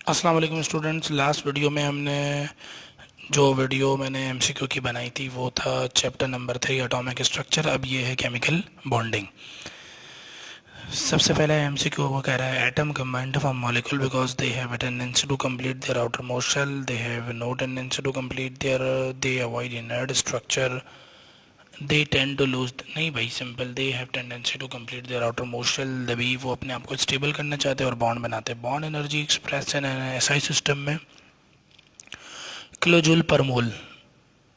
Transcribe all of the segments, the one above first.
अस्सलाम वालेकुम students. Last video में हमने जो वीडियो मैंने एमसीक्यू की बनाई थी वो था चैप्टर नंबर 3 एटॉमिक स्ट्रक्चर। अब ये है केमिकल बॉन्डिंग। सबसे पहले एमसीक्यू वो कह रहा है atom combined from molecule because they have a tendency to complete their outer most shell, they have no tendency to complete their, they avoid inert structure, they tend to lose. नहीं भाई, simple, they have tendency to complete their outer most shell. दबी वो अपने आप को stable करना चाहते हैं और बॉन्ड बनाते हैं। Bond energy express in SI system में किलो जूल पर मोल।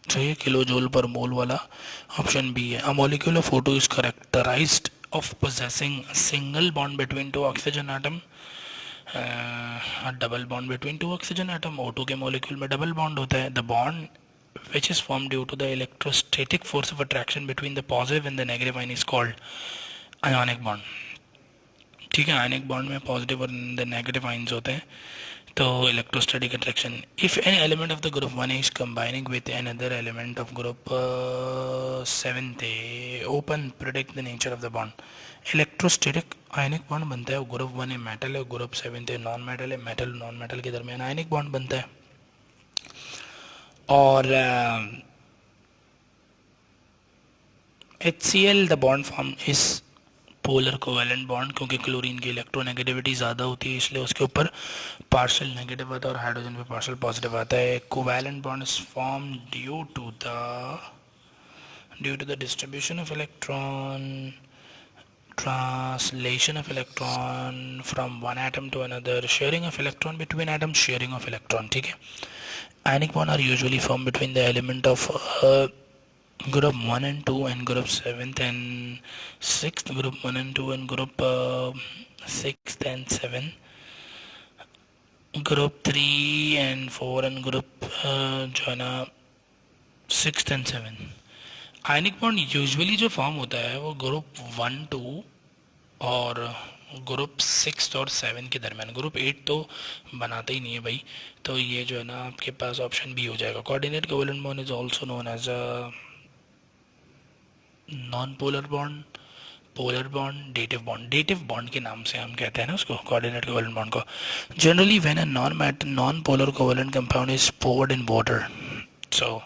चाहिए किलो जूल पर मोल वाला ऑप्शन बी है। A molecule of O2 is characterised of possessing a single bond between two oxygen atom, double bond between two oxygen atom. O2 के molecule में double bond होता है। The bond which is formed due to the electrostatic force of attraction between the positive and the negative ion is called ionic bond। ठीक है, ionic bond में positive और negative ions होते हैं। तो electrostatic attraction, if an element of the group 1 is combining with another element of group 7 open, predict the nature of the bond. Electrostatic ionic bond बनता है। Group 1 है metal है, group 7 है non metal है। Metal non metal के दरमियान ionic bond बनता है। और HCl the bond form is polar covalent bond, क्योंकि क्लोरीन की इलेक्ट्रोनेगेटिविटी ज़्यादा होती है इसलिए उसके ऊपर पार्शियल नेगेटिव आता है और हाइड्रोजन पे पार्शियल पॉजिटिव आता है। Covalent bond is form due to the distribution of electron, translation of electron from one atom to another, sharing of electron between atoms, sharing of electron। ठीक है, ionic bond are usually formed between the element of group 1 and 2 and group 7th and 6th, group 1 and 2 and group 6th and 7, group 3 and 4 and group जो है ना 6th and 7। Ionic bond usually जो form होता है वो group 1 2 और group 6 और 7 के दरमियान। ग्रुप 8 तो बनाता ही नहीं है भाई, तो ये जो है ना आपके पास ऑप्शन बी हो जाएगा। Coordinate covalent bond is also known as a non polar bond, polar bond, dative bond. Dative bond के नाम से हम कहते हैं ना उसको, कोऑर्डिनेट कोवेलेंट बॉन्ड को। Generally when a non polar covalent compound is poured in water, so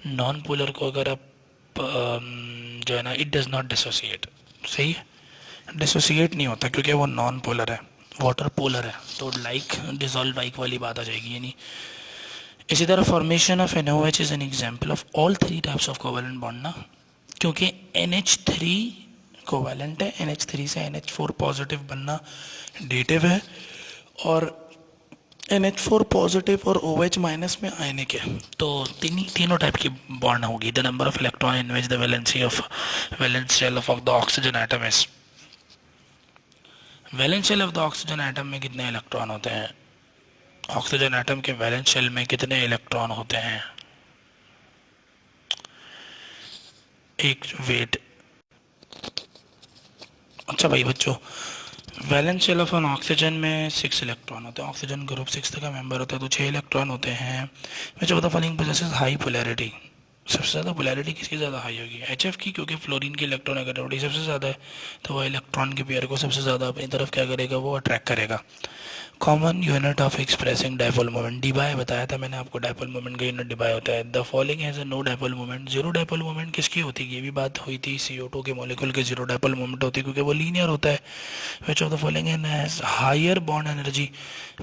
non polar को अगर आप जो है ना इट डज नॉट डिसोसिएट, सही है, डिसोसिएट नहीं होता क्योंकि वो नॉन पोलर है, वाटर पोलर है, तो लाइक डिजॉल्व लाइक वाली बात आ जाएगी। यानी इसी तरह formation of NaOH is an example of all 3 types of covalent bond ना, क्योंकि NH3 कोवेलेंट है, NH3 से NH4 पॉजिटिव बनना डेटिव है, और NH4 पॉजिटिव और OH माइनस में आयनिक है। तो तीनों टाइप की बॉन्ड होगी। The number of electron in which the valence shell of the oxygen atom is, valence shell of the oxygen atom में कितने इलेक्ट्रॉन होते हैं? ऑक्सीजन एटम के वैलेंस शेल में कितने इलेक्ट्रॉन होते हैं? एक वेट। अच्छा भाई बच्चों, valence shell of an oxygen में 6 इलेक्ट्रॉन होते हैं। ऑक्सीजन ग्रुप 6 का मेंबर होता है तो 6 इलेक्ट्रॉन होते हैं। विच of the following possesses high polarity, सबसे ज़्यादा पोलैरिटी किसकी ज़्यादा हाई होगी? HF की, क्योंकि फ्लोरीन की इलेक्ट्रोनेगेटिविटी सबसे ज़्यादा है, तो वह इलेक्ट्रॉन के पेयर को सबसे ज़्यादा अपनी तरफ क्या करेगा, वो अट्रैक्ट करेगा। Common unit of expressing dipole moment, debye बताया था मैंने आपको, डायपोल मोमेंट का यूनिट डिबाई होता है। The following has a no dipole moment, zero dipole moment किसकी होती है? ये भी बात हुई थी, CO2 के मॉलिक्यूल के जीरो डायपोल मोमेंट होती है क्योंकि वो लीनियर होता है। Which of the following has higher bond energy,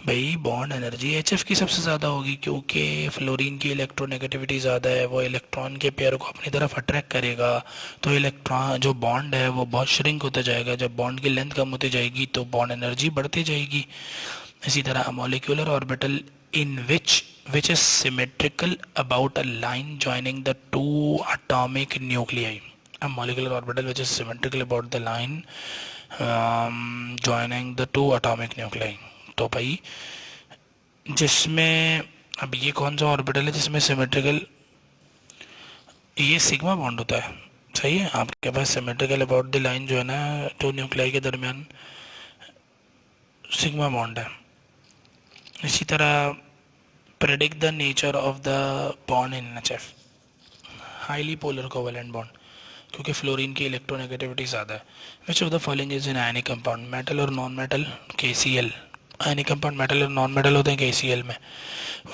भाई बॉन्ड एनर्जी HF की सबसे ज़्यादा होगी क्योंकि फ्लोरीन की इलेक्ट्रोनेगेटिविटी ज़्यादा है, वो इलेक्ट्रॉन के पेयर को अपनी तरफ अट्रैक्ट करेगा, तो इलेक्ट्रॉन जो बॉन्ड है वो बहुत श्रिंक होता जाएगा। जब बॉन्ड की लेंथ कम होती जाएगी तो बॉन्ड एनर्जी बढ़ती जाएगी। इसी तरह molecular orbital in which is symmetrical about a line joining the two atomic nuclei, a molecular orbital which is symmetrical about the line joining the two atomic nuclei। तो भाई जिसमें, अब ये कौन सा ऑर्बिटल है जिसमें सिमेट्रिकल, ये सिग्मा बॉन्ड होता है, सही है। आपके पास सिमेट्रिकल अबाउट द लाइन जो है ना टू न्यूक्लियाई के दरमियान सिग्मा बॉन्ड है। इसी तरह predict the nature of the bond in NHF, highly polar covalent bond क्योंकि फ्लोरीन की इलेक्ट्रोनेगेटिविटी ज़्यादा है। Which of the following is in ionic compound, metal और non metal, KCl ionic compound metal और non metal होते हैं KCl में.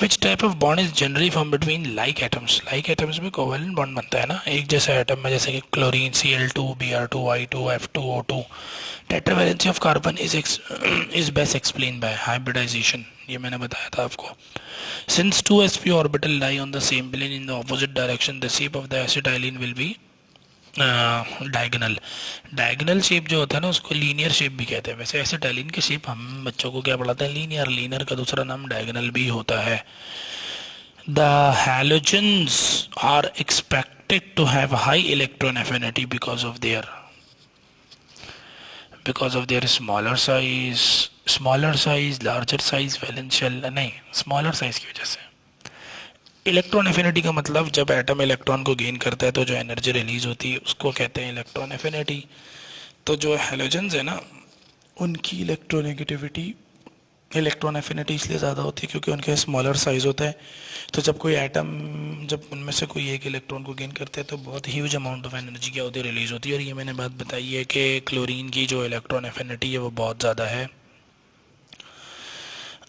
Which type of bond is generally form between like atoms. Like atoms में covalent bond बनता है ना एक जैसा एटम में, जैसे कि chlorine Cl2 Br2 I2 F2 O2. Tetravalency of carbon is best explain by hybridization. ये मैंने बताया था आपको. Since two sp orbital lie on the same plane in the opposite direction, the shape of the acetylene will be diagonal. Diagonal shape जो होता है ना उसको लीनियर शेप भी कहते हैं. वैसे एसिटाइलिन की शेप हम बच्चों को क्या पढ़ाते हैं, लीनियर. लीनियर का दूसरा नाम डायगोनल भी होता है. The halogens are expected to have high electron affinity because of their smaller size larger size valence shell. नहीं, स्मॉलर साइज की वजह से. इलेक्ट्रॉन एफिनिटी का मतलब जब एटम इलेक्ट्रॉन को गेन करता है तो जो एनर्जी रिलीज होती है उसको कहते हैं इलेक्ट्रॉन एफिनिटी. तो जो हैलोजेंस है ना उनकी इलेक्ट्रॉन एफिनिटी इसलिए ज़्यादा होती है क्योंकि उनके स्मॉलर साइज होता है. तो जब कोई एटम, जब उनमें से कोई एक इलेक्ट्रॉन को गेन करते हैं तो बहुत ह्यूज अमाउंट ऑफ एनर्जी क्या होती है, रिलीज होती है. और ये मैंने बात बताई है कि क्लोरीन की जो इलेक्ट्रॉन एफिनिटी है वो बहुत ज़्यादा है.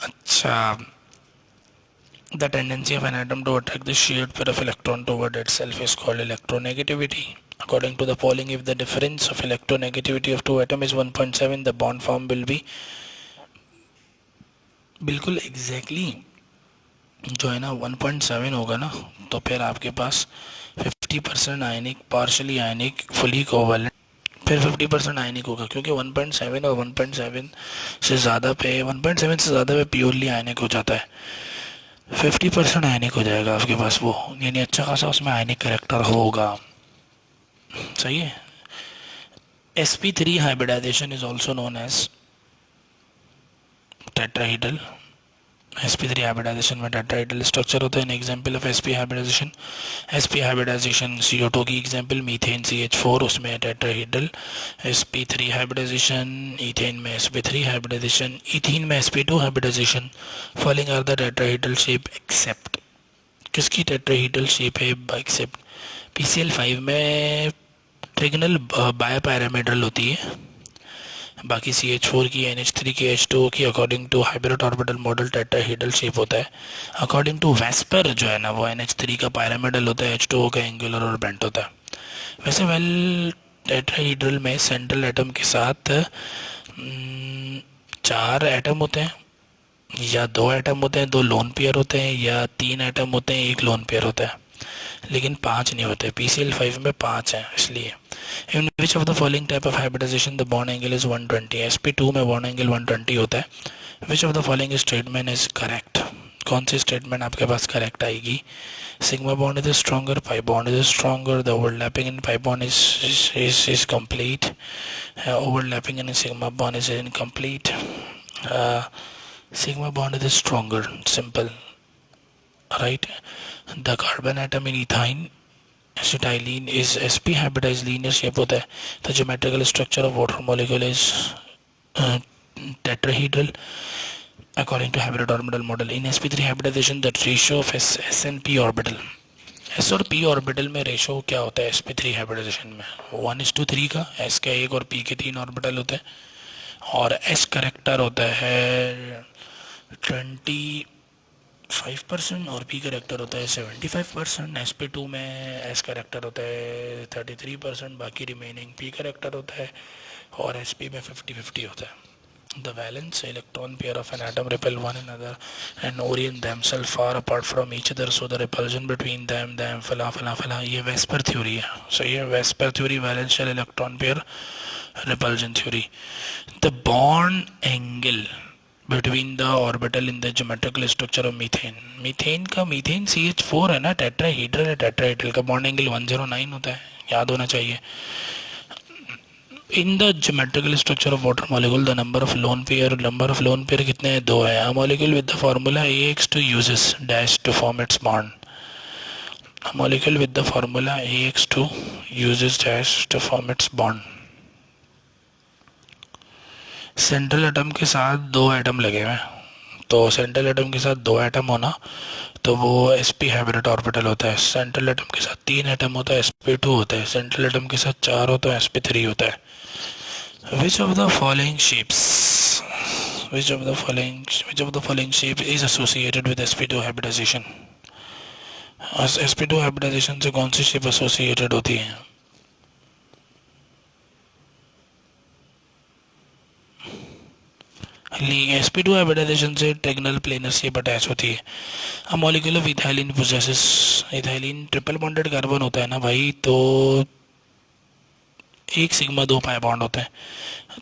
अच्छा, the tendency of an atom to attract the shared pair of electron toward itself is called electronegativity. According to the following, if the difference of electronegativity of two atoms is 1.7, the bond form will be बिल्कुल exactly जो है ना 1.7 होगा ना, तो फिर आपके पास 50% आयनिक, partially आयनिक, fully covalent, फिर 50% आयनिक होगा क्योंकि 1.7 और 1.7 से ज़्यादा पे 1.7 से ज़्यादा पे प्योरली आयनिक हो जाता है. 50% आयनिक हो जाएगा आपके पास वो, यानी अच्छा खासा उसमें आयनिक करेक्टर होगा. सही है. sp3 hybridization is also known as tetrahedral. sp3 hybridization में टेट्राहीड्रल स्ट्रक्चर होता है. An example of sp hybridization CO2 की एग्जांपल मीथेन CH4, उसमें टेट्राहीड्रल. sp3 हाइब्रिडाइजेशन इथेन में, sp3 हाइब्रिडाइजेशन इथीन में, sp2 hybridization. Following are the tetrahedral shape except. किसकी tetrahedral shape है except? PCl5 में ट्रिगोनल बायोपैरामीड्रल होती है. बाकी CH4 की, NH3 की, H2O की according to hybrid orbital model tetrahedral shape होता है. अकॉर्डिंग टू वेस्पर जो है ना वो NH3 का पैरामिडल होता है, H2O का एंगुलर और बेंट होता है. वैसे वेल टेट्राहीड्रल में सेंट्रल एटम के साथ 4 एटम होते हैं या 2 एटम होते हैं, 2 लोन पेयर होते हैं, या 3 एटम होते हैं, 1 लोन पेयर होता है, लेकिन 5 नहीं होते. PCl5 में 5 हैं इसलिए. In which of the following type of hybridization the bond angle is 120? sp2 में bond angle 120 होता है. Which of the following statement is correct? कौन सी स्टेटमेंट आपके पास करेक्ट आएगी? Sigma bond is stronger, pi bond is stronger, the overlapping in pi bond is complete, overlapping in sigma bond is incomplete. Sigma bond is stronger, simple, right? The carbon atom in ethyne acetylene is sp hybridized linear shape होता है. The geometrical structure of water molecule is tetrahedral according to hybrid orbital model. In sp3 hybridization the ratio of s and p orbital, s और p orbital में ratio क्या होता है sp3 hybridization में? 1:3 का. s का 1 और p के 3 ऑर्बिटल होते हैं, और s करेक्टर होता है 25% और p करेक्टर होता है 75%. sp2 में s करेक्टर होता है 33%, बाकी रिमेनिंग p करेक्टर होता है, और sp में 50-50 होता है. The valence electron pair of an atom repel one another and orient themselves far apart from each other, so the repulsion between them फला ये वेस्पर थ्योरी है. So ये VSEPR theory, valence shell electron pair, repulsion theory. The bond angle between the orbital in the geometrical structure of methane. Methane का, methane CH4 है ना, tetrahedral है. Tetrahedral का bond angle 109 होता है, याद होना चाहिए. In the geometrical structure of water molecule, the number of lone pair कितने हैं? 2 है. A molecule with the formula AX2 uses dash to form its bond. A molecule with the formula AX2 uses dash to form its bond. Central atom के साथ 2 atom लगे हुए हैं, तो central atom के साथ 2 एटम होना तो वो sp हाइब्रिड ऑर्बिटल होता है. सेंट्रल एटम के साथ 3 एटम होता है, sp2 होता है. सेंट्रल एटम के साथ 4 होता है, sp3 होता है. Which of the following shapes which of the following shape is associated with sp2 hybridization? sp2 hybridization से कौन सी शेप एसोसिएटेड होती है? sp2 hybridization से ट्रिगोनल प्लेनर शेप अटैच होती है. A molecule of ethylene possesses, ethylene triple bonded carbon होता है ना भाई, तो एक सिग्मा दो पाई बॉन्ड होते हैं.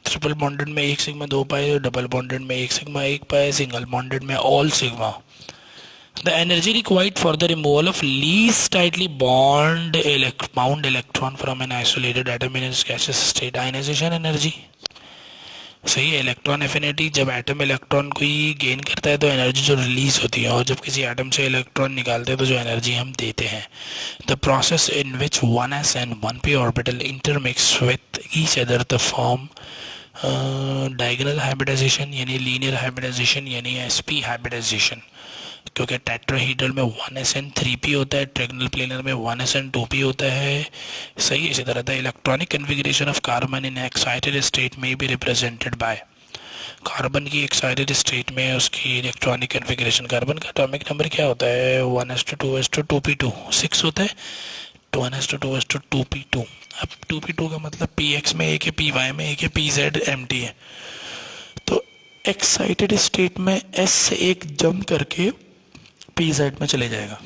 ट्रिपल बॉन्डेड में एक सिग्मा दो पाई, डबल बॉन्डेड में एक सिग्मा एक पाई, सिंगल बॉन्डेड में all sigma. The energy required for the removal of least tightly bound electron from an isolated atom in its gaseous state, ionization energy. सही है. Electron affinity, जब atom electron को ही gain करता है तो energy जो release होती है, और जब किसी एटम से इलेक्ट्रॉन निकालते हैं तो जो एनर्जी हम देते हैं. The process in which 1s and 1p orbital intermix with each other the form diagonal hybridization यानी लीनियर हाइब्रिडाइजेशन यानी sp हाइब्रिडाइजेशन. क्योंकि टेट्राहीड्रल में 1s and 3p होता है, ट्रिगोनल प्लेनर में 1s and 2p होता है. सही. इसी तरह the electronic configuration of carbon in excited state में बी रिप्रेजेंटेड बाय. कार्बन की एक्साइटेड स्टेट में उसकी इलेक्ट्रॉनिक कन्फिगरेशन, कार्बन का एटॉमिक नंबर क्या होता है? 1s2 6 होता है. 1s2 2p2. अब 2p2 का मतलब px में एक है, py में एक है, pz empty है. तो एक्साइटेड स्टेट में s से एक जंप करके pz में चले जाएगा,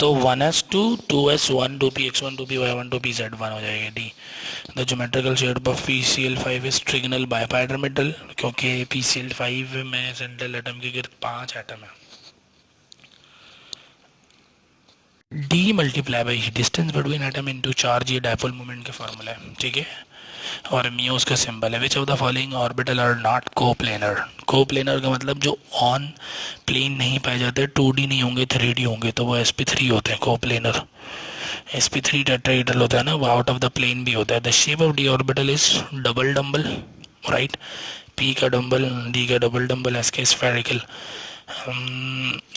तो 1s2 2s1 2px1 2py1 2pz1 हो जाएगा. D. The geometrical shape of PCl5 is trigonal bipyramidal, क्योंकि PCl5 में सेंट्रल एटम के गिर्द 5 एटम है. D multiply by distance between atom into charge, ये डायपोल मोमेंट का फॉर्मूला है. ठीक है. और म्यू उसका सिंबल है. Which of the following orbital are not coplanar. Coplanar का मतलब जो ऑन प्लेन नहीं पाए जाते, 2D नहीं होंगे 3D होंगे, तो वो sp3 होते हैं कोप्लेनर. sp3 टेट्राहीड्रल होता है ना, वो आउट ऑफ द प्लेन भी होता है. The shape of D orbital is double dumbbell, right. p का डम्बल, d का डबल डम्बल, s का spherical.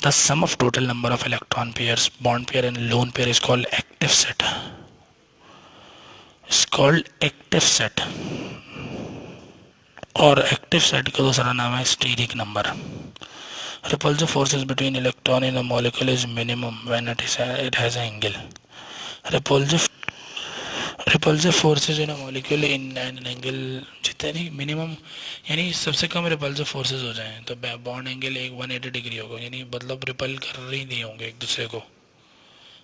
The sum of total number of electron pairs, bond pair and lone pair is called active set. It's called active set. और active set का दूसरा नाम है steric number. Repulsive forces between electron in a molecule is minimum when it has an angle. Repulsive forces in a molecule in an angle, जितने minimum यानी सबसे कम repulsive forces हो जाएं तो बॉन्ड एंगल 180 डिग्री होगा, यानी मतलब रिपल कर ही नहीं होंगे एक दूसरे को.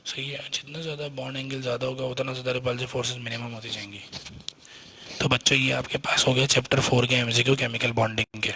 सही है. जितना ज़्यादा बॉन्ड एंगल ज़्यादा होगा उतना ज़्यादा रिपल्सिव फोर्सेस मिनिमम होती जाएंगी. तो बच्चों ये आपके पास हो गया चैप्टर 4 के MCQ केमिकल बॉन्डिंग के.